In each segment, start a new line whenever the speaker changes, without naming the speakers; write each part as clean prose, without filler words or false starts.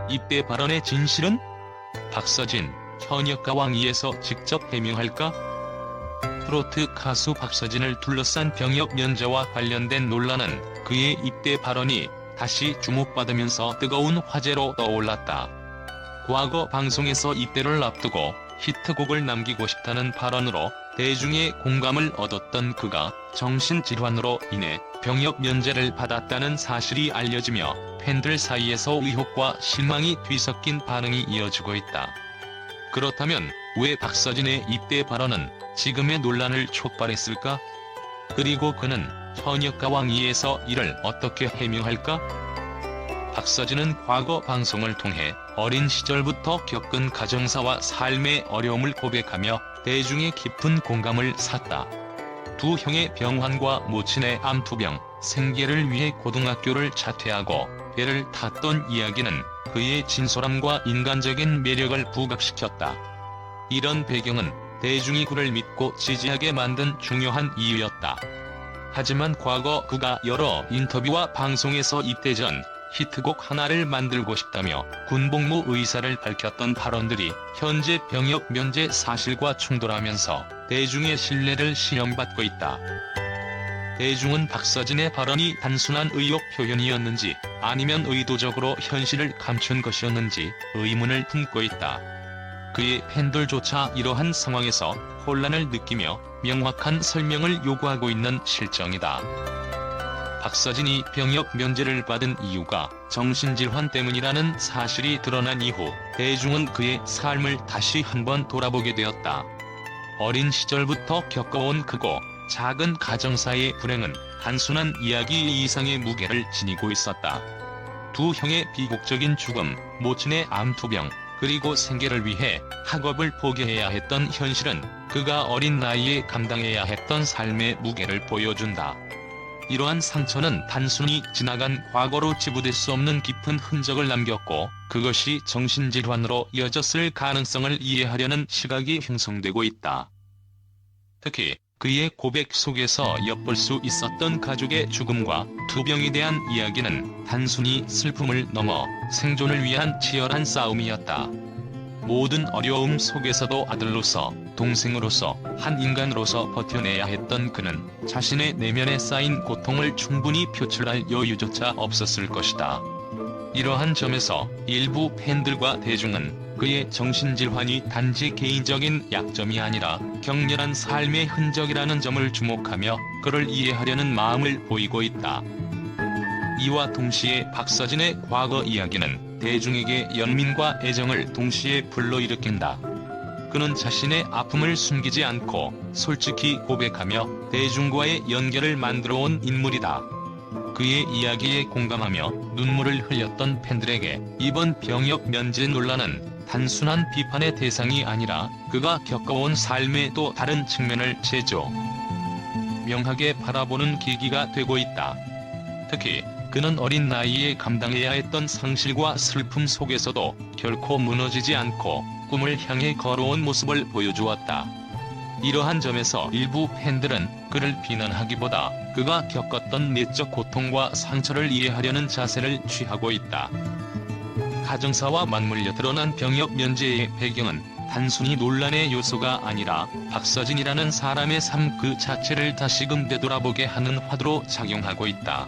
입대 발언의 진실은? 박서진, 현역가 왕위에서 직접 해명할까? 트로트 가수 박서진을 둘러싼 병역 면제와 관련된 논란은 그의 입대 발언이 다시 주목받으면서 뜨거운 화제로 떠올랐다. 과거 방송에서 입대를 앞두고 히트곡을 남기고 싶다는 발언으로 대중의 공감을 얻었던 그가 정신질환으로 인해 병역 면제를 받았다는 사실이 알려지며 팬들 사이에서 의혹과 실망이 뒤섞인 반응이 이어지고 있다. 그렇다면 왜 박서진의 입대 발언은 지금의 논란을 촉발했을까? 그리고 그는 현역가 왕위에서 이를 어떻게 해명할까? 박서진은 과거 방송을 통해 어린 시절부터 겪은 가정사와 삶의 어려움을 고백하며 대중의 깊은 공감을 샀다. 두 형의 병환과 모친의 암투병, 생계를 위해 고등학교를 자퇴하고 배를 탔던 이야기는 그의 진솔함과 인간적인 매력을 부각시켰다. 이런 배경은 대중이 그를 믿고 지지하게 만든 중요한 이유였다. 하지만 과거 그가 여러 인터뷰와 방송에서 입대 전 히트곡 하나를 만들고 싶다며 군복무 의사를 밝혔던 발언들이 현재 병역 면제 사실과 충돌하면서 대중의 신뢰를 시험받고 있다. 대중은 박서진의 발언이 단순한 의혹 표현이었는지 아니면 의도적으로 현실을 감춘 것이었는지 의문을 품고 있다. 그의 팬들조차 이러한 상황에서 혼란을 느끼며 명확한 설명을 요구하고 있는 실정이다. 박서진이 병역 면제를 받은 이유가 정신질환 때문이라는 사실이 드러난 이후 대중은 그의 삶을 다시 한번 돌아보게 되었다. 어린 시절부터 겪어온 크고 작은 가정사의 불행은 단순한 이야기 이상의 무게를 지니고 있었다. 두 형의 비극적인 죽음, 모친의 암투병, 그리고 생계를 위해 학업을 포기해야 했던 현실은 그가 어린 나이에 감당해야 했던 삶의 무게를 보여준다. 이러한 상처는 단순히 지나간 과거로 치부될 수 없는 깊은 흔적을 남겼고 그것이 정신질환으로 이어졌을 가능성을 이해하려는 시각이 형성되고 있다. 특히 그의 고백 속에서 엿볼 수 있었던 가족의 죽음과 투병에 대한 이야기는 단순히 슬픔을 넘어 생존을 위한 치열한 싸움이었다. 모든 어려움 속에서도 아들로서, 동생으로서, 한 인간으로서 버텨내야 했던 그는 자신의 내면에 쌓인 고통을 충분히 표출할 여유조차 없었을 것이다. 이러한 점에서 일부 팬들과 대중은 그의 정신질환이 단지 개인적인 약점이 아니라 격렬한 삶의 흔적이라는 점을 주목하며 그를 이해하려는 마음을 보이고 있다. 이와 동시에 박서진의 과거 이야기는 대중에게 연민과 애정을 동시에 불러일으킨다. 그는 자신의 아픔을 숨기지 않고 솔직히 고백하며 대중과의 연결을 만들어온 인물이다. 그의 이야기에 공감하며 눈물을 흘렸던 팬들에게 이번 병역 면제 논란은 단순한 비판의 대상이 아니라 그가 겪어온 삶의 또 다른 측면을 명하게 바라보는 계기가 되고 있다. 특히 그는 어린 나이에 감당해야 했던 상실과 슬픔 속에서도 결코 무너지지 않고 꿈을 향해 걸어온 모습을 보여주었다. 이러한 점에서 일부 팬들은 그를 비난하기보다 그가 겪었던 내적 고통과 상처를 이해하려는 자세를 취하고 있다. 가정사와 맞물려 드러난 병역 면제의 배경은 단순히 논란의 요소가 아니라 박서진이라는 사람의 삶 그 자체를 다시금 되돌아보게 하는 화두로 작용하고 있다.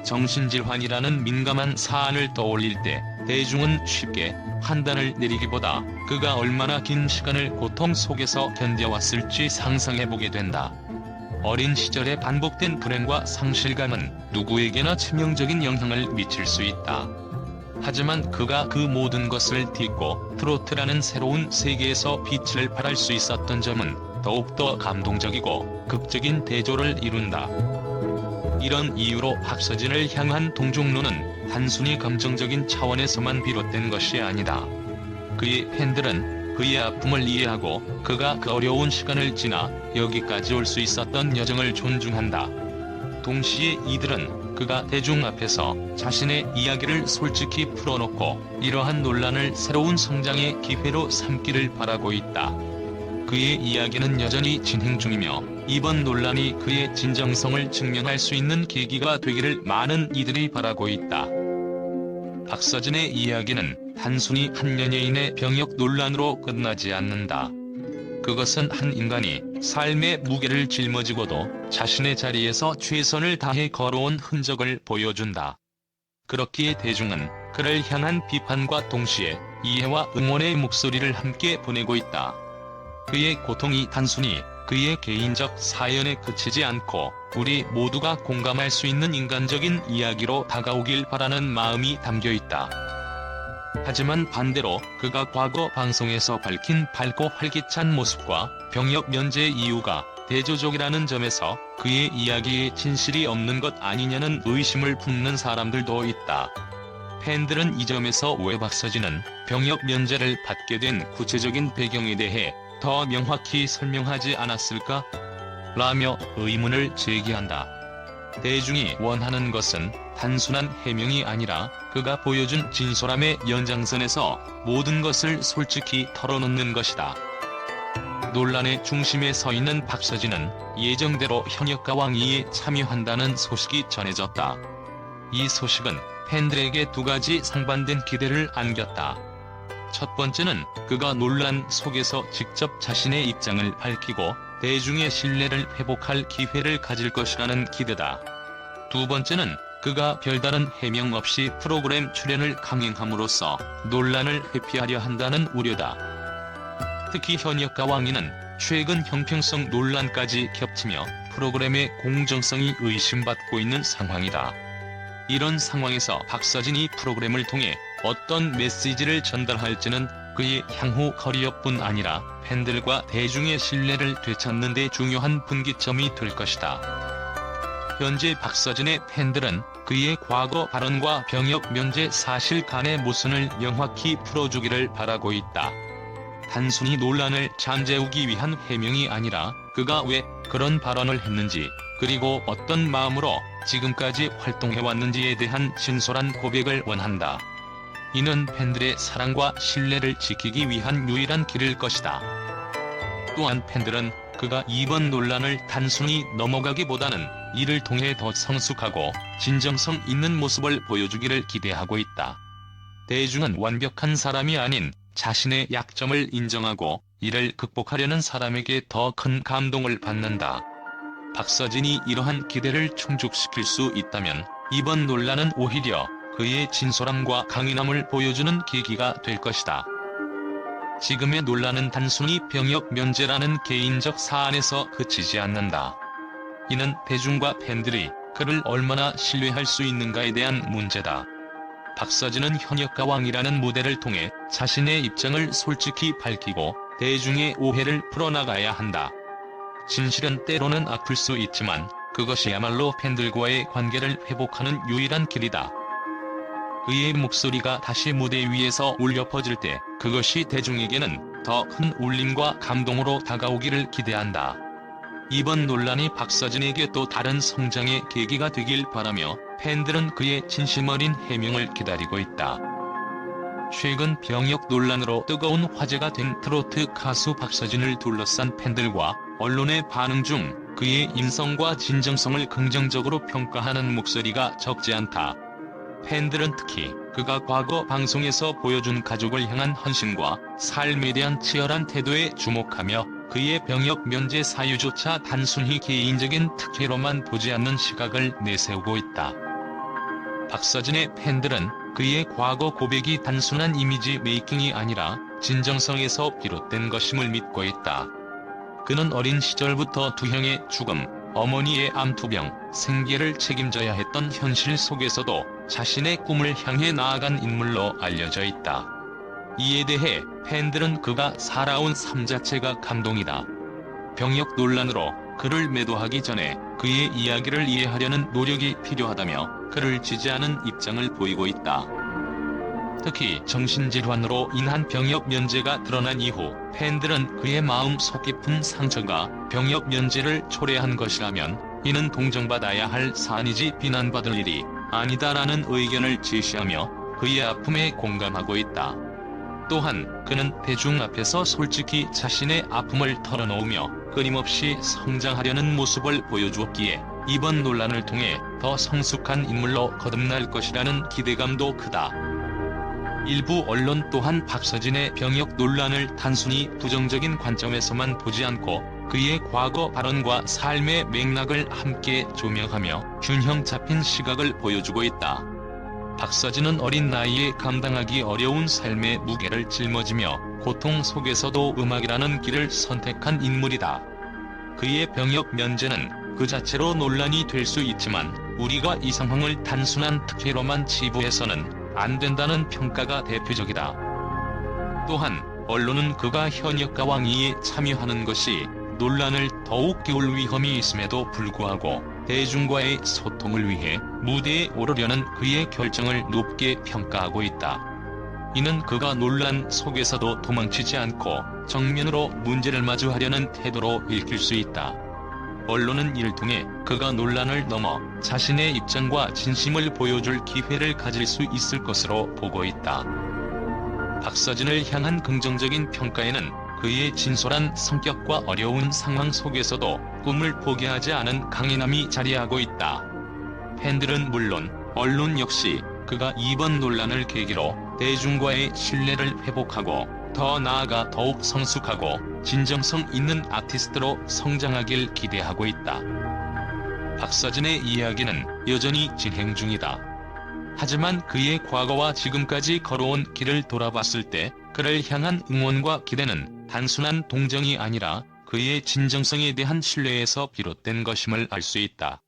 정신질환이라는 민감한 사안을 떠올릴 때 대중은 쉽게 판단을 내리기보다 그가 얼마나 긴 시간을 고통 속에서 견뎌왔을지 상상해보게 된다. 어린 시절에 반복된 불행과 상실감은 누구에게나 치명적인 영향을 미칠 수 있다. 하지만 그가 그 모든 것을 딛고 트로트라는 새로운 세계에서 빛을 발할 수 있었던 점은 더욱더 감동적이고 극적인 대조를 이룬다. 이런 이유로 박서진을 향한 동정론은 단순히 감정적인 차원에서만 비롯된 것이 아니다. 그의 팬들은 그의 아픔을 이해하고 그가 그 어려운 시간을 지나 여기까지 올 수 있었던 여정을 존중한다. 동시에 이들은 그가 대중 앞에서 자신의 이야기를 솔직히 풀어놓고 이러한 논란을 새로운 성장의 기회로 삼기를 바라고 있다. 그의 이야기는 여전히 진행 중이며 이번 논란이 그의 진정성을 증명할 수 있는 계기가 되기를 많은 이들이 바라고 있다. 박서진의 이야기는 단순히 한 연예인의 병역 논란으로 끝나지 않는다. 그것은 한 인간이 삶의 무게를 짊어지고도 자신의 자리에서 최선을 다해 걸어온 흔적을 보여준다. 그렇기에 대중은 그를 향한 비판과 동시에 이해와 응원의 목소리를 함께 보내고 있다. 그의 고통이 단순히 그의 개인적 사연에 그치지 않고 우리 모두가 공감할 수 있는 인간적인 이야기로 다가오길 바라는 마음이 담겨있다. 하지만 반대로 그가 과거 방송에서 밝힌 밝고 활기찬 모습과 병역 면제 이유가 대조적이라는 점에서 그의 이야기에 진실이 없는 것 아니냐는 의심을 품는 사람들도 있다. 팬들은 이 점에서 왜 박서진은 병역 면제를 받게 된 구체적인 배경에 대해 더 명확히 설명하지 않았을까? 라며 의문을 제기한다. 대중이 원하는 것은 단순한 해명이 아니라 그가 보여준 진솔함의 연장선에서 모든 것을 솔직히 털어놓는 것이다. 논란의 중심에 서 있는 박서진은 예정대로 현역가왕위에 참여한다는 소식이 전해졌다. 이 소식은 팬들에게 두 가지 상반된 기대를 안겼다. 첫 번째는 그가 논란 속에서 직접 자신의 입장을 밝히고 대중의 신뢰를 회복할 기회를 가질 것이라는 기대다. 두 번째는 그가 별다른 해명 없이 프로그램 출연을 강행함으로써 논란을 회피하려 한다는 우려다. 특히 현역가왕위는 최근 형평성 논란까지 겹치며 프로그램의 공정성이 의심받고 있는 상황이다. 이런 상황에서 박서진이 프로그램을 통해 어떤 메시지를 전달할지는 그의 향후 커리어뿐 아니라 팬들과 대중의 신뢰를 되찾는 데 중요한 분기점이 될 것이다. 현재 박서진의 팬들은 그의 과거 발언과 병역 면제 사실 간의 모순을 명확히 풀어주기를 바라고 있다. 단순히 논란을 잠재우기 위한 해명이 아니라 그가 왜 그런 발언을 했는지, 그리고 어떤 마음으로 지금까지 활동해왔는지에 대한 진솔한 고백을 원한다. 이는 팬들의 사랑과 신뢰를 지키기 위한 유일한 길일 것이다. 또한 팬들은 그가 이번 논란을 단순히 넘어가기보다는 이를 통해 더 성숙하고 진정성 있는 모습을 보여주기를 기대하고 있다. 대중은 완벽한 사람이 아닌 자신의 약점을 인정하고 이를 극복하려는 사람에게 더 큰 감동을 받는다. 박서진이 이러한 기대를 충족시킬 수 있다면 이번 논란은 오히려 그의 진솔함과 강인함을 보여주는 계기가 될 것이다. 지금의 논란은 단순히 병역 면제라는 개인적 사안에서 그치지 않는다. 이는 대중과 팬들이 그를 얼마나 신뢰할 수 있는가에 대한 문제다. 박서진은 현역가왕이라는 무대를 통해 자신의 입장을 솔직히 밝히고 대중의 오해를 풀어나가야 한다. 진실은 때로는 아플 수 있지만 그것이야말로 팬들과의 관계를 회복하는 유일한 길이다. 그의 목소리가 다시 무대 위에서 울려 퍼질 때 그것이 대중에게는 더 큰 울림과 감동으로 다가오기를 기대한다. 이번 논란이 박서진에게 또 다른 성장의 계기가 되길 바라며 팬들은 그의 진심 어린 해명을 기다리고 있다. 최근 병역 논란으로 뜨거운 화제가 된 트로트 가수 박서진을 둘러싼 팬들과 언론의 반응 중 그의 인성과 진정성을 긍정적으로 평가하는 목소리가 적지 않다. 팬들은 특히 그가 과거 방송에서 보여준 가족을 향한 헌신과 삶에 대한 치열한 태도에 주목하며 그의 병역 면제 사유조차 단순히 개인적인 특혜로만 보지 않는 시각을 내세우고 있다. 박서진의 팬들은 그의 과거 고백이 단순한 이미지 메이킹이 아니라 진정성에서 비롯된 것임을 믿고 있다. 그는 어린 시절부터 두 형의 죽음, 어머니의 암투병, 생계를 책임져야 했던 현실 속에서도 자신의 꿈을 향해 나아간 인물로 알려져 있다. 이에 대해 팬들은 그가 살아온 삶 자체가 감동이다. 병역 논란으로 그를 매도하기 전에 그의 이야기를 이해하려는 노력이 필요하다며 그를 지지하는 입장을 보이고 있다. 특히 정신질환으로 인한 병역 면제가 드러난 이후 팬들은 그의 마음 속 깊은 상처가 병역 면제를 초래한 것이라면 이는 동정받아야 할 사안이지 비난받을 일이 아니다라는 의견을 제시하며 그의 아픔에 공감하고 있다. 또한 그는 대중 앞에서 솔직히 자신의 아픔을 털어놓으며 끊임없이 성장하려는 모습을 보여주었기에 이번 논란을 통해 더 성숙한 인물로 거듭날 것이라는 기대감도 크다. 일부 언론 또한 박서진의 병역 논란을 단순히 부정적인 관점에서만 보지 않고 그의 과거 발언과 삶의 맥락을 함께 조명하며 균형 잡힌 시각을 보여주고 있다. 박서진은 어린 나이에 감당하기 어려운 삶의 무게를 짊어지며 고통 속에서도 음악이라는 길을 선택한 인물이다. 그의 병역 면제는 그 자체로 논란이 될 수 있지만 우리가 이 상황을 단순한 특혜로만 치부해서는 안 된다는 평가가 대표적이다. 또한 언론은 그가 현역가왕위에 참여하는 것이 논란을 더욱 키울 위험이 있음에도 불구하고 대중과의 소통을 위해 무대에 오르려는 그의 결정을 높게 평가하고 있다. 이는 그가 논란 속에서도 도망치지 않고 정면으로 문제를 마주하려는 태도로 읽힐 수 있다. 언론은 이를 통해 그가 논란을 넘어 자신의 입장과 진심을 보여줄 기회를 가질 수 있을 것으로 보고 있다. 박서진을 향한 긍정적인 평가에는 그의 진솔한 성격과 어려운 상황 속에서도 꿈을 포기하지 않은 강인함이 자리하고 있다. 팬들은 물론 언론 역시 그가 이번 논란을 계기로 대중과의 신뢰를 회복하고 더 나아가 더욱 성숙하고 진정성 있는 아티스트로 성장하길 기대하고 있다. 박서진의 이야기는 여전히 진행 중이다. 하지만 그의 과거와 지금까지 걸어온 길을 돌아봤을 때 그를 향한 응원과 기대는 단순한 동정이 아니라 그의 진정성에 대한 신뢰에서 비롯된 것임을 알 수 있다.